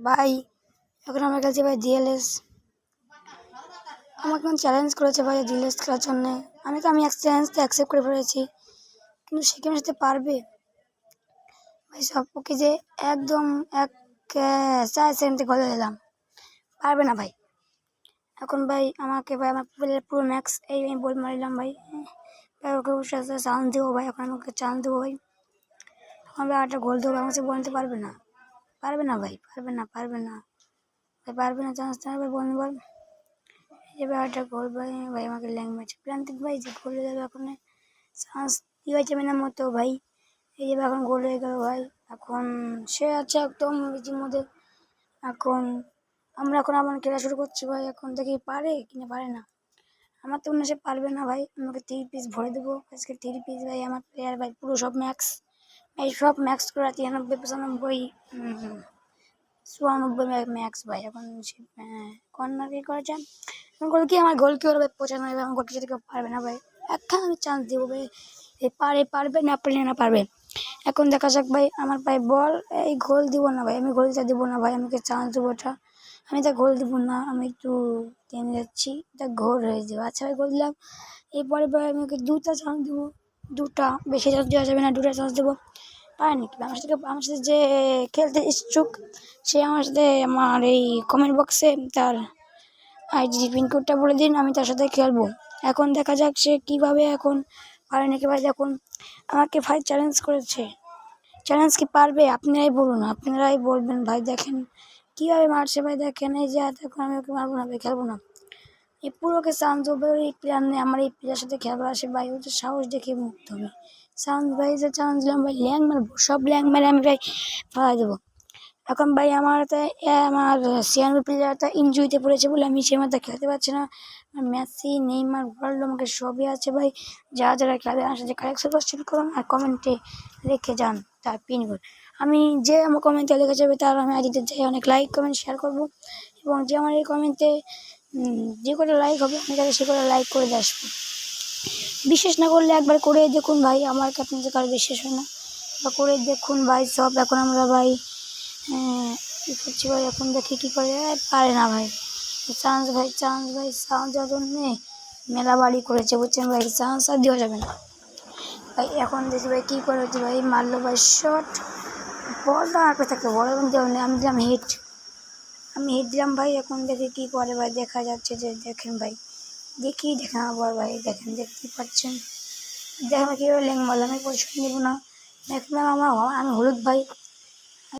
ভাই এখন আমার কাছে ভাই ডিএলএস আমাকে চ্যালেঞ্জ করেছে ভাই ডিএলএস খেলার জন্যে। আমি চ্যালেঞ্জটা অ্যাকসেপ্ট করে ফেলেছি, কিন্তু সে কি আমার সাথে পারবে ভাই? সব ওকে যে একদম 4 সেকেন্ডে গলে দিলাম, পারবে না ভাই। এখন ভাই আমাকে ভাই আমার পুরো ম্যাক্স এই আমি বল মারিলাম ভাই। ভাই ওকে সাথে চান্স দেবো ভাই, এখন আমাকে চান্স দেবো ভাই। এখন ভাই একটা গোল দেবো, আমার কাছে বলতে পারবে না, পারবে না ভাই, পারবে না ভাই, পারবে না। চান্স দেবে ভাই, বল বল। এবার একটা গোল ভাই, ভাই আমাকে ল্যাঙ্গুয়েজ প্রান্তিক ভাই যে গোল হয়ে যাবে এখন। চান্স কী হয়েছে মেনার মতো ভাই, এই যে এখন গোল হয়ে গেল ভাই। এখন সে আছে একদম ইজির মধ্যে। এখন আমরা আবার খেলা শুরু করছি ভাই। এখন দেখি পারে কিনা পারে না। আমার তো মনে হয় সে পারবে না ভাই। আমাকে 3 পিস ভরে দেবো আজকে, 3 পিস ভাই। আমার প্লেয়ার ভাই পুরো সব ম্যাক্স, এই সব ম্যাক্স করে 93 95 94 ম্যাক্স ভাই। এখন সে কর্নার কি করেছে, গোল কি আমার গোল কি ওরা 95, আমার গোলকে যদি কেউ পারবে না ভাই। একখান আমি চান্স দেবো ভাই, পারবে না পারলে না পারবে। এখন দেখা যাক ভাই, আমার ভাই বল এই গোল দিব না ভাই, আমি গোলটা দেবো না ভাই, আমাকে চান্স দেবো ওটা। আমি তা গোল দেবো না, আমি একটু টেনে যাচ্ছি, তা গোল হয়ে যাবে। আচ্ছা ভাই গোল দিলাম, এরপরে ভাই আমি ওকে 2টা চান্স দেবো, 2টা, বেশি চান্স দেওয়া যাবে না, 2টা চান্স দেবো। পারে নাকি আমার সাথে যে খেলতে ইচ্ছুক, সে আমার সাথে আমার এই কমেন্ট বক্সে তার আইডি পিনকোডটা বলে দিন, আমি তার সাথে খেলবো। এখন দেখা যাক সে কীভাবে এখন পারে নাকি ভাই। দেখুন আমাকে ভাই চ্যালেঞ্জ করেছে, চ্যালেঞ্জ কি পারবে? আপনারাই বলুন, আপনারাই বলবেন ভাই। দেখেন কীভাবে মারছে ভাই, দেখেন এই যে এখন আমি ওকে মারবো না ভাই, খেলবো না। এই পুরোকে চান্স দেবো, এই প্লেয়ার নেই আমার, এই প্লেয়ার সাথে খেলবো আসে ভাই। ওই যে সাহস দেখে মুক্ত আমি চান্স ভাই, যে চান্স দিলাম ভাই, ল্যাং মারবো, সব ল্যাং মেরে আমি ভাই ফালাই দেবো। এখন ভাই আমার সিয়ানোর প্লেয়ারটা ইনজুরিতে পড়েছে বলে আমি সে মাত্র খেলতে পারছি না। মেসি, নেইমার, রোনাল্ডো আমাকে সবই আছে ভাই। যারা খেলে আসে যে কালেকশন কোশ্চেন করুন আর কমেন্টে লিখে যান তার পিনকোড। আমি যে আমার কমেন্টে লিখে যাবে তার আমি আইডিতে যাই অনেক লাইক কমেন্ট শেয়ার করবো, এবং যে আমার এই কমেন্টে যে কটা লাইক হবে আমি তাদের সে কটা লাইক করে দিয়ে আসবো। বিশ্বাস না করলে একবার করে দেখুন ভাই, আমার কাছে যে কারো বিশ্বাস হয় না, বা করে দেখুন ভাই সব। এখন আমরা ভাই কী করছি ভাই, এখন দেখি কী করে। পারে না ভাই, চান্স ভাই, চান্স দেওয়ার জন্যে মেলা বাড়ি করেছে বুঝছেন ভাই, চান্স আর দেওয়া যাবে না ভাই। এখন দেখি ভাই কী করে হচ্ছে ভাই, মারলো ভাই শট, বলটা আমার কাছে থাকতো, বল এবং দেওয়া নেই, আমি দিলাম হিট দিলাম ভাই। এখন দেখি কী করে ভাই, দেখা যাচ্ছে যে দেখেন ভাই, দেখেন আবার ভাই, দেখেন দেখতেই পাচ্ছেন, দেখেন কীভাবে ল্যাং মারলাম। আমি পয়সা নেবো না, দেখলাম আমি হলুদ ভাই।